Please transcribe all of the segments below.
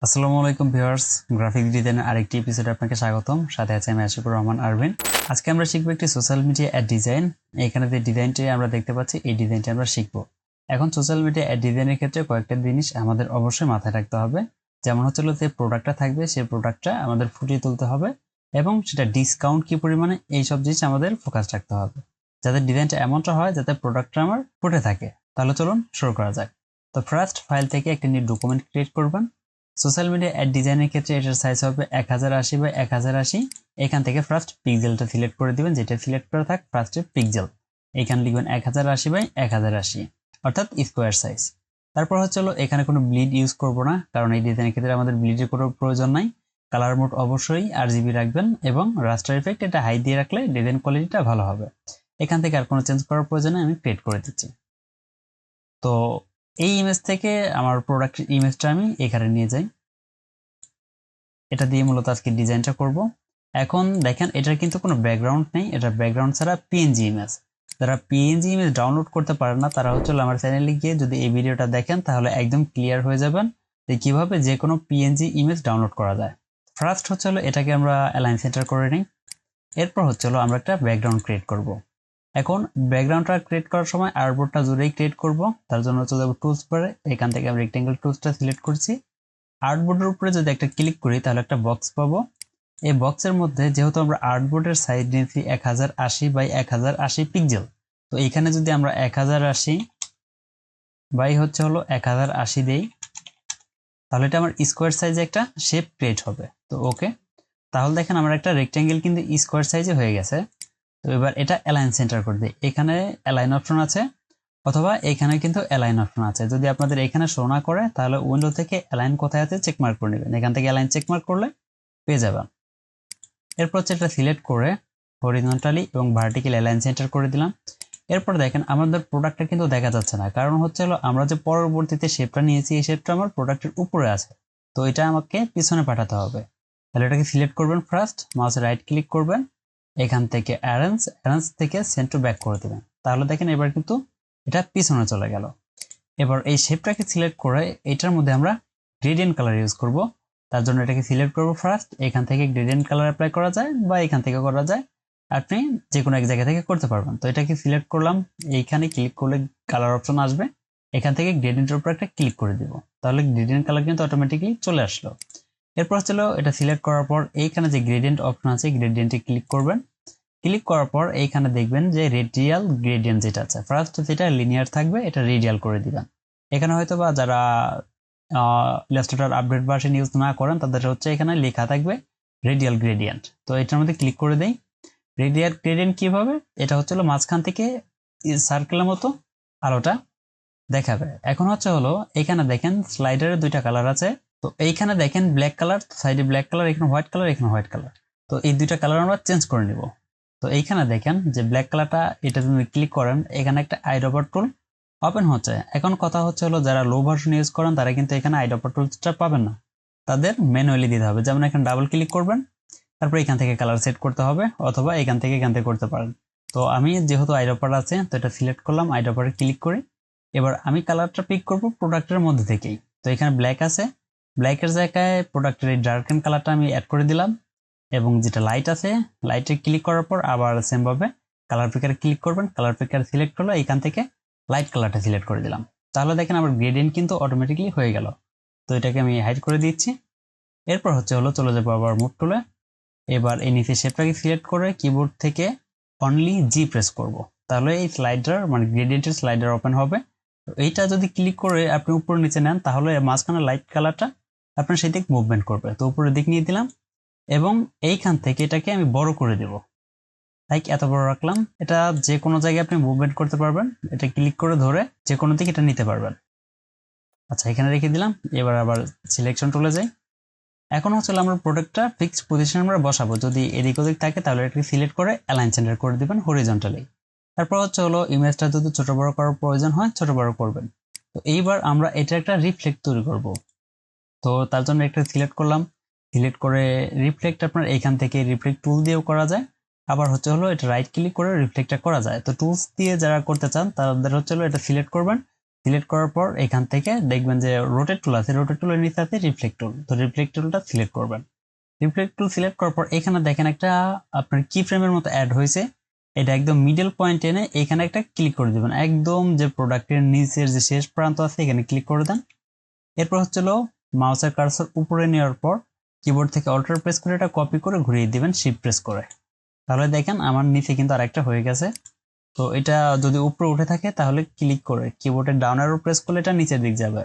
আসসালামু আলাইকুম viewers, graphic ডিজাইনের আরেকটি এপিসোডে আপনাকে স্বাগতম। সাথে আছে আমি আশিকুর রহমান আরভিন। আজকে আমরা শিখবো একটি সোশ্যাল মিডিয়া অ্যাড ডিজাইন। এখানে যে ডিজাইনটি আমরা দেখতে পাচ্ছি, এই ডিজাইনটি আমরা শিখবো। এখন সোশ্যাল মিডিয়া অ্যাড ডিজাইনের ক্ষেত্রে কয়েকটা জিনিস আমাদের অবশ্যই মাথায় রাখতে হবে। যেমন হচ্ছিল যে প্রোডাক্টটা থাকবে, সেই প্রোডাক্টটা আমাদের ফুটিয়ে তুলতে হবে এবং সেটা ডিসকাউন্ট কি পরিমাণে, এইসব জিনিস আমাদের ফোকাস রাখতে হবে, যাতে ডিজাইনটা এমনটা হয় যাতে প্রোডাক্টটা আমার ফুটে থাকে। তাহলে চলুন শুরু করা যাক। তো ফার্স্ট ফাইল থেকে একটা নিউ ডকুমেন্ট ক্রিয়েট করবেন। সোশ্যাল মিডিয়া অ্যাড ডিজাইনের ক্ষেত্রে এটার সাইজ হবে 1080 বাই 1080। এখান থেকে ফার্স্ট পিক্সেলটা সিলেক্ট করে দিবেন, যেটা সিলেক্ট করে থাক ফার্স্টে পিক্সেল। এখানে লিখবেন 1080 বাই 1080, অর্থাৎ স্কোয়ার সাইজ। তারপর হলো এখানে কোনো ব্লিড ইউজ করব না, কারণ এই ডিজাইনের ক্ষেত্রে আমাদের ব্লিডের কোনো প্রয়োজন নাই। কালার মোড অবশ্যই RGB রাখবেন এবং রাস্টার ইফেক্ট এটা হাই দিয়ে রাখলে ডিজাইন কোয়ালিটিটা ভালো হবে। এখান থেকে আর কোনো চেঞ্জ করার প্রয়োজন নেই, আমি ক্রিয়েট করে দিচ্ছি। তো এই ইমেজ থেকে আমার প্রোডাক্ট ইমেজটা আমি এখানে নিয়ে যাই। এটা দিয়ে মূলত আজকে ডিজাইনটা করব। এখন দেখেন এটার কিন্তু কোনো ব্যাকগ্রাউন্ড নেই, এটা ব্যাকগ্রাউন্ড ছাড়া পিএনজি ইমেজ। যারা পিএনজি ইমেজ ডাউনলোড করতে পারেন না, তারা আমার চ্যানেলে গিয়ে যদি এই ভিডিওটা দেখেন তাহলে একদম ক্লিয়ার হয়ে যাবেন যে কিভাবে যে কোনো পিএনজি ইমেজ ডাউনলোড করা যায়। ফার্স্ট এটাকে আমরা অ্যালাইন সেন্টার করে নিই। এরপর আমরা একটা ব্যাকগ্রাউন্ড ক্রিয়েট করব। এখন ব্যাকগ্রাউন্ডটা ক্রিয়েট করার সময় আর্টবোর্ডটা জুড়েই ক্রিয়েট করব। তার জন্য চলে যাব টুলস বারে, এখান থেকে আমি রেক্টেঙ্গেল টুলসটা সিলেক্ট করছি। আর্টবোর্ডের উপরে যদি একটা ক্লিক করি তাহলে একটা বক্স পাবো। এই বক্সের মধ্যে যেহেতু আমরা আর্টবোর্ডের সাইজ নিয়েছি 1080 বাই 1080 পিক্সেল, তো এখানে যদি আমরা 1080 বাই 1080 দেই, তাহলে এটা আমার স্কোয়ার সাইজে একটা শেপ ক্রিয়েট হবে। তো ওকে, তাহলে দেখেন আমার একটা রেক্টেঙ্গেল কিন্তু স্কোয়ার সাইজে হয়ে গেছে। তো এবার এটা অ্যালাইন সেন্টার করে দিই। এখানে অ্যালাইন অপশন আছে, অথবা এখানে কিন্তু অ্যালাইন অপশন আছে। যদি আপনাদের এখানে শো না করে তাহলে উইন্ডো থেকে অ্যালাইন কোথায় আছে চেক মার্ক করে নেবেন। এখান থেকে অ্যালাইন চেক মার্ক করলে পেয়ে যাবেন। এরপর এটা সিলেক্ট করে হরিজন্টালি এবং ভার্টিক্যাল অ্যালাইন সেন্টার করে দিলাম। এরপর দেখেন আমাদের প্রোডাক্টটা কিন্তু দেখা যাচ্ছে না, কারণ আমরা যে পরবর্তীতে শেপটা নিয়েছি এই শেপটা আমার প্রোডাক্টের উপরে আছে। তো এটা আমাকে পিছনে পাঠাতে হবে। তাহলে এটাকে সিলেক্ট করবেন, ফার্স্ট মাউসে রাইট ক্লিক করবেন, এখান থেকে অ্যারেঞ্জ থেকে সেন্ড টু ব্যাক করে দেবেন। তাহলে দেখেন এবার কিন্তু এটা পিছনে চলে গেল। এবার এই শেপটাকে সিলেক্ট করে এটার মধ্যে আমরা গ্রেডিয়েন্ট কালার ইউজ করব। তার জন্য এটাকে সিলেক্ট করব ফার্স্ট, এখান থেকে গ্রেডিয়েন্ট কালার অ্যাপ্লাই করা যায় বা এখান থেকে করা যায়, আপনি যে কোনো এক জায়গা থেকে করতে পারবেন। তো এটাকে সিলেক্ট করলাম, এইখানে ক্লিক করলে কালার অপশন আসবে, এখান থেকে গ্রেডিয়েন্টের উপর একটা ক্লিক করে দিব। তাহলে গ্রেডিয়েন্ট কালার কিন্তু অটোমেটিকলি চলে আসলো। এরপর এটা সিলেক্ট করার পর এইখানে যে গ্রেডিয়েন্ট অপশন আছে গ্রেডিয়েন্টে ক্লিক করবেন। ক্লিক করার পর এইখানে দেখবেন যে রেডিয়াল গ্রেডিয়েন্ট যেটা আছে, ফার্স্ট যেটা লিনিয়ার থাকবে এটা রেডিয়াল করে দিবেন। এখানে হয়তোবা যারা ইলাস্ট্রেটর আপডেট ভার্সন ইউজ না করেন তাদের এখানে লেখা থাকবে রেডিয়াল গ্রেডিয়েন্ট। তো এটার মধ্যে ক্লিক করে দেই। রেডিয়াল গ্রেডিয়েন্ট কিভাবে, এটা মাঝখান থেকে সার্কেলের মতো আলোটা দেখাবে। এখন এখানে দেখেন স্লাইডারের দুইটা কালার আছে। তো এইখানে দেখেন ব্ল্যাক কালার, সাইডে ব্ল্যাক কালার, এখানে হোয়াইট কালার, এখানে হোয়াইট কালার। তো এই দুইটা কালার আমরা চেঞ্জ করে নিব। তো এইখানে দেখেন যে ব্ল্যাক কালারটা, এটা যদি ক্লিক করেন এখানে একটা আইড্রপার টুল ওপেন হচ্ছে। এখন কথা যারা লো ভার্সন ইউজ করেন তারা কিন্তু এখানে আইড্রপার টুলসটা পাবেন না, তাদের ম্যানুয়ালি দিতে হবে। যেমন এখানে ডাবল ক্লিক করবেন, তারপর এখান থেকে কালার সেট করতে হবে, অথবা এখান থেকে করতে পারেন। তো আমি যেহেতু আইড্রপার আছে তো এটা সিলেক্ট করলাম, আইড্রপারে ক্লিক করি। এবার আমি কালারটা পিক করব প্রোডাক্টের মধ্যে থেকেই। তো এখানে ব্ল্যাক আছে, ব্ল্যাকের জায়গায় প্রোডাক্টের এই ডার্কেন কালারটা আমি অ্যাড করে দিলাম, এবং যেটা লাইট আছে লাইটে ক্লিক করার পর আবার সেম ভাবে কালার পিকারে ক্লিক করবেন, কালার পিকার সিলেক্ট করলে এখান থেকে লাইট কালারটা সিলেক্ট করে দিলাম। তাহলে দেখেন আমার গ্রেডিয়েন্ট কিন্তু অটোমেটিকলি হয়ে গেল। তো এটাকে আমি হাইড করে দিচ্ছি। এরপর চলে যাবো আবার মুভ টুলে। এবার এই নিচে শেপটাকে সিলেক্ট করে কিবোর্ড থেকে অনলি জি প্রেস করব, তাহলে এই স্লাইডার মানে গ্রেডিয়েন্টের স্লাইডার ওপেন হবে। তো এইটা যদি ক্লিক করে আপনি উপর নিচে নেন তাহলে মাঝখানে লাইট কালারটা আপনার সেই দিক মুভমেন্ট করবে। তো উপরের দিক নিয়ে দিলাম এবং এইখান থেকে এটাকে আমি বড় করে দেব, লাইক এত বড় রাখলাম। এটা যে কোনো জায়গায় আপনি মুভমেন্ট করতে পারবেন, এটা ক্লিক করে ধরে যে কোনো দিকে এটা নিতে পারবেন। আচ্ছা, এখানে রেখে দিলাম। এবার আবার সিলেকশন টুলে যাই। এখন আমরা প্রোডাক্টটা ফিক্সড পজিশনে আমরা বসাবো। যদি এদিক ওদিক থাকে তাহলে এটাকে সিলেক্ট করে অ্যালাইন সেন্টার করে দিবেন হরিজন্টালি। তারপর ইমেজটা যদি ছোট বড় করার প্রয়োজন হয় ছোট বড় করবেন। তো এইবার আমরা এটা একটা রিফ্লেক্ট তৈরি করব। তো তার জন্য একটা সিলেক্ট করলাম, সিলেক্ট করে রিফ্লেক্ট আপনার এইখান থেকে রিফ্লেক্ট টুল দিয়েও করা যায়, আবার এটা রাইট ক্লিক করে রিফ্লেক্টটা করা যায়। তো টুলস দিয়ে যারা করতে চান তাদের এটা সিলেক্ট করবেন, সিলেক্ট করার পর এখান থেকে দেখবেন যে রোটেট টুল আছে, রোটেট টুলের নিচে আছে রিফ্লেক্ট টুল। তো রিফ্লেক্ট টুলটা সিলেক্ট করবেন। রিফ্লেক্ট টুল সিলেক্ট করার পর এখানে দেখেন একটা আপনার কি ফ্রেমের মতো অ্যাড হয়েছে, এটা একদম মিডল পয়েন্ট এনে এখানে একটা ক্লিক করে দিবেন, একদম যে প্রোডাক্টের নিচের যে শেষ প্রান্ত আছে এখানে ক্লিক করে দেন। এরপর হচ্ছিল মাউসের কার্সর উপরে নেওয়ার পর কিবোর্ড থেকে অল্টার প্রেস করে এটা কপি করে ঘুরিয়ে দিবেন শিফট প্রেস করে। তাহলে দেখেন আমার নিচে কিন্তু আরেকটা হয়ে গেছে। তো এটা যদি উপরে উঠে থাকে তাহলে ক্লিক করে কিবোর্ডের ডাউন অ্যারো প্রেস করলে এটা নিচের দিক যাবে।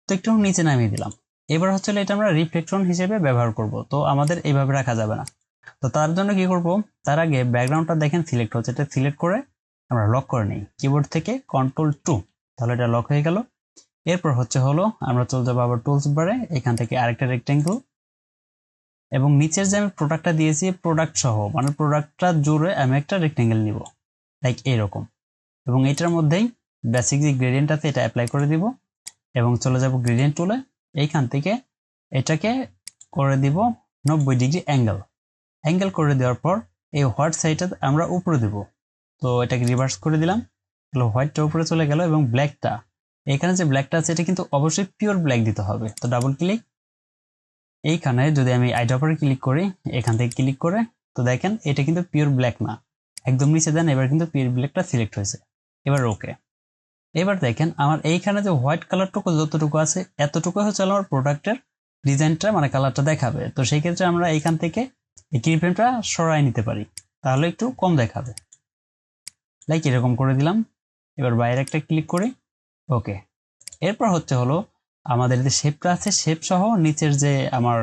তো একটু নিচে নামিয়ে দিলাম। এবার হচ্ছে এটা আমরা রিফ্লেকশন হিসেবে ব্যবহার করব, তো আমাদের এইভাবে রাখা যাবে না। তো তার জন্য কি করব, তার আগে ব্যাকগ্রাউন্ডটা দেখেন সিলেক্ট হচ্ছে, এটা সিলেক্ট করে আমরা লক করে নিই কিবোর্ড থেকে Ctrl+2, তাহলে এটা লক হয়ে গেল। এরপর আমরা চলে যাবো আবার টুলস বারে, এখান থেকে আরেকটা রেক্টেঙ্গেল এবং নিচের যে আমি প্রোডাক্টটা দিয়েছি প্রোডাক্ট সহ মানে প্রোডাক্টটা জুড়ে আমি একটা রেক্টেঙ্গেল নিব লাইক এইরকম, এবং এটার মধ্যেই বেসিক যে গ্রেডিয়েন্ট আছে এটা অ্যাপ্লাই করে দিব এবং চলে যাব গ্রেডিয়েন্ট টুলে, এইখান থেকে এটাকে করে দিব 90 ডিগ্রি অ্যাঙ্গেল করে দেওয়ার পর এই হোয়াইট সাইডটা আমরা উপরে দিব। তো এটাকে রিভার্স করে দিলাম, তাহলে হোয়াইটটা উপরে চলে গেল এবং ব্ল্যাকটা এখানে যে ব্ল্যাকটা আছে এটা কিন্তু অবশ্যই পিওর ব্ল্যাক দিতে হবে। তো ডাবল ক্লিক, এইখানে যদি আমি আইড্রপারে ক্লিক করি এখান থেকে ক্লিক করে, তো দেখেন এটা কিন্তু পিওর ব্ল্যাক না, একদম নিচে দেন, এবার কিন্তু পিওর ব্ল্যাকটা সিলেক্ট হয়েছে। এবার ওকে। এবার দেখেন আমার এইখানে যে হোয়াইট কালারটুকু যতটুকু আছে এতটুকু হচ্ছে আমার প্রোডাক্টের ডিজাইনটা মানে কালারটা দেখাবে। তো সেই ক্ষেত্রে আমরা এইখান থেকে এই কিফ্রেমটা সরাই নিতে পারি, তাহলে একটু কম দেখাবে, লাইক এরকম করে দিলাম। এবার বাইরে একটা ক্লিক করি, ওকে। এরপর আমাদের যে শেপটা আছে শেপ সহ নিচের যে আমার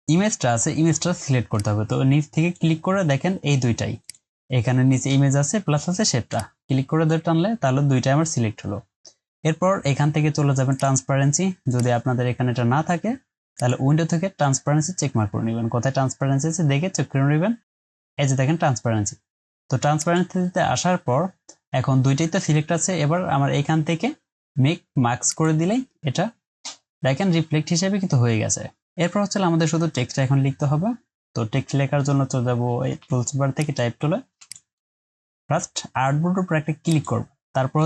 ইমেজটা আছে ইমেজটা সিলেক্ট করতে হবে। তো নিচ থেকে ক্লিক করে দেখেন এই দুইটাই, এখানে নিচে ইমেজ আছে প্লাস আছে শেপটা, ক্লিক করে ধরে টানলে তাহলে দুইটাই আমার সিলেক্ট হলো। এরপর এখান থেকে চলে যাবেন ট্রান্সপারেন্সি, যদি আপনাদের এখানে এটা না থাকে তাহলে উইন্ডো থেকে ট্রান্সপারেন্সি চেক মার্ক করে নেবেন, কোথায় ট্রান্সপারেন্সি আছে দেখে চেক করে নেবেন। এই যে দেখেন ট্রান্সপারেন্সি। তো ট্রান্সপারেন্সিতে আসার পর এখন দুইটাই তো সিলেক্ট আছে, এবার আমার এখান থেকে মেক মার্কস করে দিলেই এটা দেখেন রিফ্লেক্ট হিসেবে কিন্তু হয়ে গেছে। এরপর আমাদের শুধু টেক্সট এখন লিখতে হবে। তো টেক্সট লেখার জন্য চলে যাবো এই টুলস বার থেকে টাইপ টুলে, ফার্স্ট আর্টবোর্ডের উপর একটা ক্লিক করব, তারপর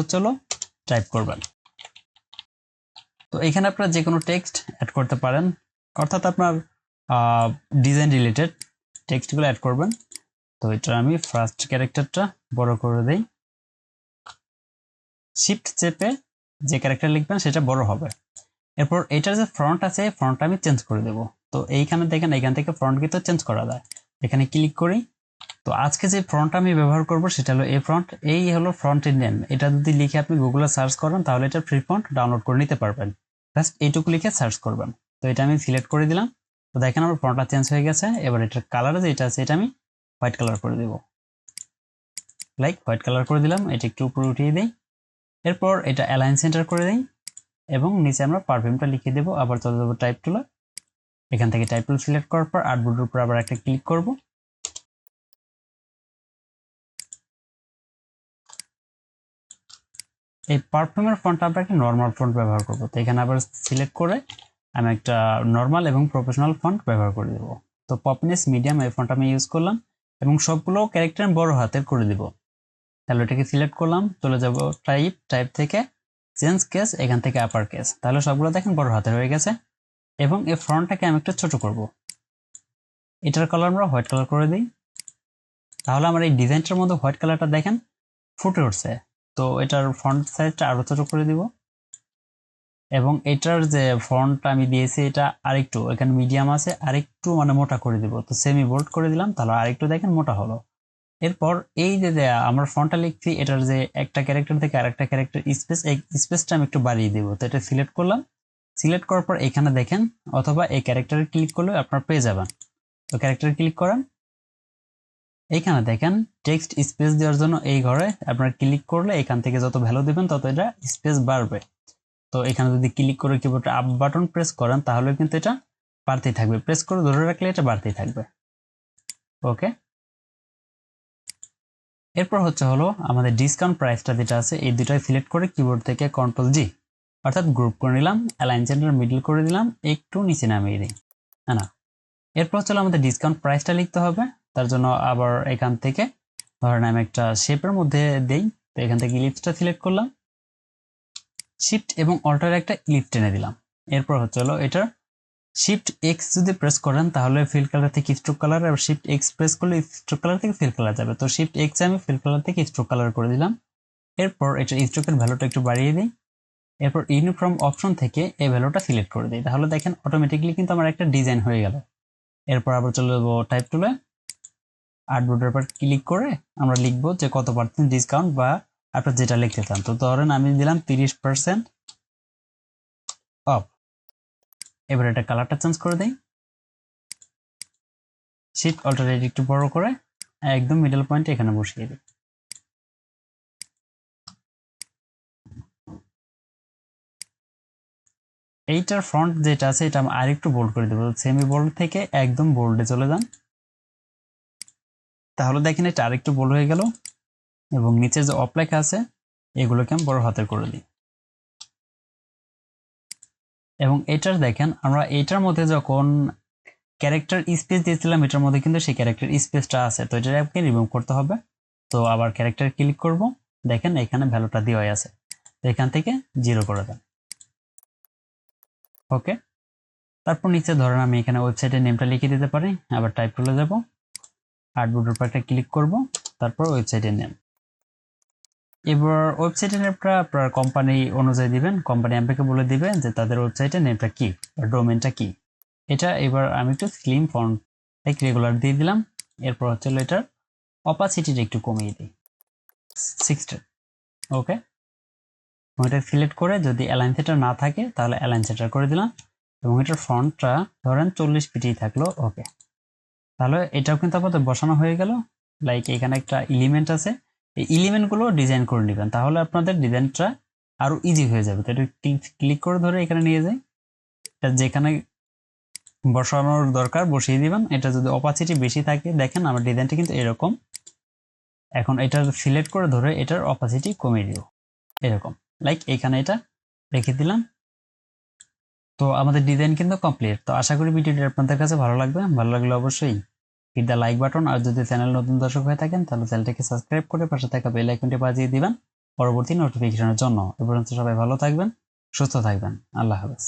টাইপ করবেন। তো এখানে আপনারা যে কোনো টেক্সট অ্যাড করতে পারেন, অর্থাৎ আপনার ডিজাইন রিলেটেড টেক্সটগুলো অ্যাড করবেন। তো এটা আমি ফার্স্ট ক্যারেক্টারটা বড় করে দেই, শিফট চেপে যে ক্যারেক্টার লিখবেন সেটা বড় হবে। এরপর এটার যে ফ্রন্ট আছে ফ্রন্টটা আমি চেঞ্জ করে দেব। তো এইখানে দেখেন এখান থেকে ফ্রন্ট কিন্তু চেঞ্জ করা যায়, এখানে ক্লিক করি। তো আজকে যে ফ্রন্ট আমি ব্যবহার করব সেটা হলো এই ফ্রন্ট, এই হলো ফ্রন্ট ইন্ডিয়ান। এটা যদি লিখে আপনি গুগলে সার্চ করেন তাহলে এটা ফ্রি ফন্ট ডাউনলোড করে নিতে পারবেন, জাস্ট এইটুকু লিখে সার্চ করবেন। তো এটা আমি সিলেক্ট করে দিলাম। তো দেখেন আমার ফ্রন্টটা চেঞ্জ হয়ে গেছে। এবার এটার কালার যেটা আছে এটা আমি হোয়াইট কালার করে দেব, লাইক হোয়াইট কালার করে দিলাম। এটা একটু উপরে উঠিয়ে দিই, এরপর এটা অ্যালাইন সেন্টার করে দিই এবং নিচে আমরা পারফিউমটা লিখে দেব। আবার চলে যাবো টাইপ টুলে, এখান থেকে টাইপ টুল সিলেক্ট করার পর আর্টবোর্ডের উপর আবার একটা ক্লিক করব। এই পারফিউমের ফন্টটা আমরা একটা নর্মাল ফন্ট ব্যবহার করব। তো এখানে আবার সিলেক্ট করে আমি একটা নর্মাল এবং প্রফেশনাল ফন্ট ব্যবহার করে দেব। তো পপিনেস মিডিয়াম এই ফন্ট আমি ইউজ করলাম এবং সবগুলো ক্যারেক্টার বড় হাতের করে দিব। তাহলে এটাকে সিলেক্ট করলাম, চলে যাব টাইপ থেকে চেঞ্জ কেস, এখান থেকে আপার কেস, তাহলে সবগুলো দেখেন বড় হাতের হয়ে গেছে। এবং এই ফন্টটাকে আমি একটু ছোট করব, এটার কালার আমরা হোয়াইট কালার করে দিই। তাহলে আমার এই ডিজাইনটার মধ্যে হোয়াইট কালারটা দেখেন ফুটে উঠছে। তো এটার ফন্ট সাইজটা আরো ছোট করে দিব এবং এটার যে ফন্টটা আমি দিয়েছি এটা আরেকটু, এখানে মিডিয়াম আছে আরেকটু মানে মোটা করে দিব। তো সেমি বোল্ড করে দিলাম, তাহলে আরেকটু দেখেন মোটা হলো। এরপর এই যে আমরা ফন্টটা লিখছি এটার যে একটা ক্যারেক্টার থেকে আরেকটা ক্যারেক্টার স্পেস, এই স্পেসটা আমি একটু বাড়িয়ে দেব। তো এটা সিলেক্ট করলাম, সিলেক্ট করার পর এখানে দেখেন অথবা এই ক্যারেক্টারে ক্লিক করলে আপনারা পেয়ে যাবেন। তো ক্যারেক্টারে ক্লিক করেন, এইখানে দেখেন টেক্সট স্পেস দেওয়ার জন্য এই ঘরে আপনারা ক্লিক করলে এখান থেকে যত ভ্যালু দিবেন তত এটা স্পেস বাড়বে। তো এখানে যদি ক্লিক করে কিবোর্ডে আপ বাটন প্রেস করেন তাহলে কিন্তু এটা বাড়তেই থাকবে, প্রেস করে ধরে রাখলে এটা বাড়তেই থাকবে। ওকে। এরপর আমাদের ডিসকাউন্ট প্রাইসটা যেটা আছে এই দুটাই সিলেক্ট করে কিবোর্ড থেকে Ctrl+G অর্থাৎ গ্রুপ করে নিলাম, অ্যালাইন সেন্টার মিডল করে দিলাম, একটু নিচে নামিয়ে দিই না। এরপর আমাদের ডিসকাউন্ট প্রাইসটা লিখতে হবে। তার জন্য আবার এখান থেকে ধরেন আমি একটা শেপের মধ্যে দেই, তো এখান থেকে ইলিপসটা সিলেক্ট করলাম, শিফট এবং অল্টার একটা ইলিপস টেনে দিলাম। এরপর হচ্ছে হলো এটার শিফট এক্স যদি প্রেস করেন তাহলে ফিল কালার থেকে স্ট্রোক কালার, আর শিফট এক্স প্রেস করলে স্ট্রোক কালার থেকে ফিল কালার যাবে। তো শিফট এক্স আমি ফিল কালার থেকে স্ট্রোক কালার করে দিলাম। এরপর এটা স্ট্রোকের ভ্যালুটা একটু বাড়িয়ে দিই। এরপর ইউনিফর্ম অপশন থেকে এই ভ্যালুটা সিলেক্ট করে দিই, তাহলে দেখেন অটোমেটিক্যালি কিন্তু আমার একটা ডিজাইন হয়ে গেল। এরপর আবার চলে যাবো টাইপ টুলে, আর্টবোর্ডের উপর ক্লিক করে আমরা লিখবো যে কত পার্সেন্ট ডিসকাউন্ট বা আপনার যেটা লিখতে চান। তো ধরেন আমি দিলাম 30% অফ। এবার এটা কালারটা চেঞ্জ করে দিই, শিফট অল্টারনেট একটু বড় করে একদম মিডল পয়েন্টে এখানে বসিয়ে দিই। এইটার ফন্ট যেটা আছে এটা আমি আরেকটু বোল্ড করে দেবো, সেমি বোল্ড থেকে একদম বোল্ডে চলে যান, তাহলে দেখেন এটা আরেকটু বোল্ড হয়ে গেল। এবং নিচে যে অফ লেখা আছে এগুলোকে আমি বড় হাতের করে দিই। এবং এটার দেখেন আমরা এইটার মধ্যে যখন ক্যারেক্টার স্পেস দিয়েছিলাম এটার মধ্যে কিন্তু সেই ক্যারেক্টার স্পেসটা আছে, তো এটা আপনাকে রিমুভ করতে হবে। তো আবার ক্যারেক্টার ক্লিক করব, দেখেন এখানে ভ্যালুটা দেওয়া আছে, তো এখান থেকে 0 করে দেন। ওকে, তারপর নিচে ধরেন আমি এখানে ওয়েবসাইটের নেমটা লিখে দিতে পারি। আবার টাইপ টুলে যাব, আর্টবোর্ডের উপর একটা ক্লিক করব, তারপর ওয়েবসাইটের নেম। এবার ওয়েবসাইটের নেমটা আপনার কোম্পানি অনুযায়ী দিবেন, কোম্পানি আপনাকে বলে দিবে যে তাদের ওয়েবসাইটের নেমটা কি বা ডোমেনটা কি। এটা এবার আমি একটু স্লিম ফন্ট লাইক রেগুলার দিয়ে দিলাম। এরপর হচ্ছে এটার অপাসিটিটা একটু কমিয়ে দিই 60। ওকে, এটা সিলেক্ট করে যদি অ্যালাইন সেটার না থাকে তাহলে অ্যালাইন সেটার করে দিলাম। এবং এটার ফন্টটা ধরেন 40 পিটিই থাকলো। ওকে, তাহলে এটাও কিন্তু আমাদের বসানো হয়ে গেল। লাইক এখানে একটা এলিমেন্ট আছে, এই এলিমেন্টগুলো ডিজাইন করে নেবেন, তাহলে আপনাদের ডিজাইনটা আরো ইজি হয়ে যাবে। তো এটা ক্লিক করে ধরে এখানে নিয়ে যাই, এটা যেখানে বসানোর দরকার বসিয়ে দিবেন। এটা যদি অপাসিটি বেশি থাকে দেখেন আমার ডিজাইনটা কিন্তু এরকম। এখন এটা সিলেক্ট করে ধরে এটার অপাসিটি কমিয়ে দিব এরকম, লাইক এখানে এটা রেখে দিলাম। তো আমাদের ডিজাইন কিন্তু কমপ্লিট। তো আশা করি ভিডিওটি আপনাদের কাছে ভালো লাগবে, ভালো লাগলে অবশ্যই হিট দ্য লাইক বাটন, আর যদি চ্যানেল নতুন দর্শক হয়ে থাকেন তাহলে চ্যানেলটিকে সাবস্ক্রাইব করে পাশে থাকা বেল আইকনটি বাজিয়ে দিবেন পরবর্তী নোটিফিকেশনের জন্য। এ পর্যন্ত সবাই ভালো থাকবেন, সুস্থ থাকবেন, আল্লাহ হাফেজ।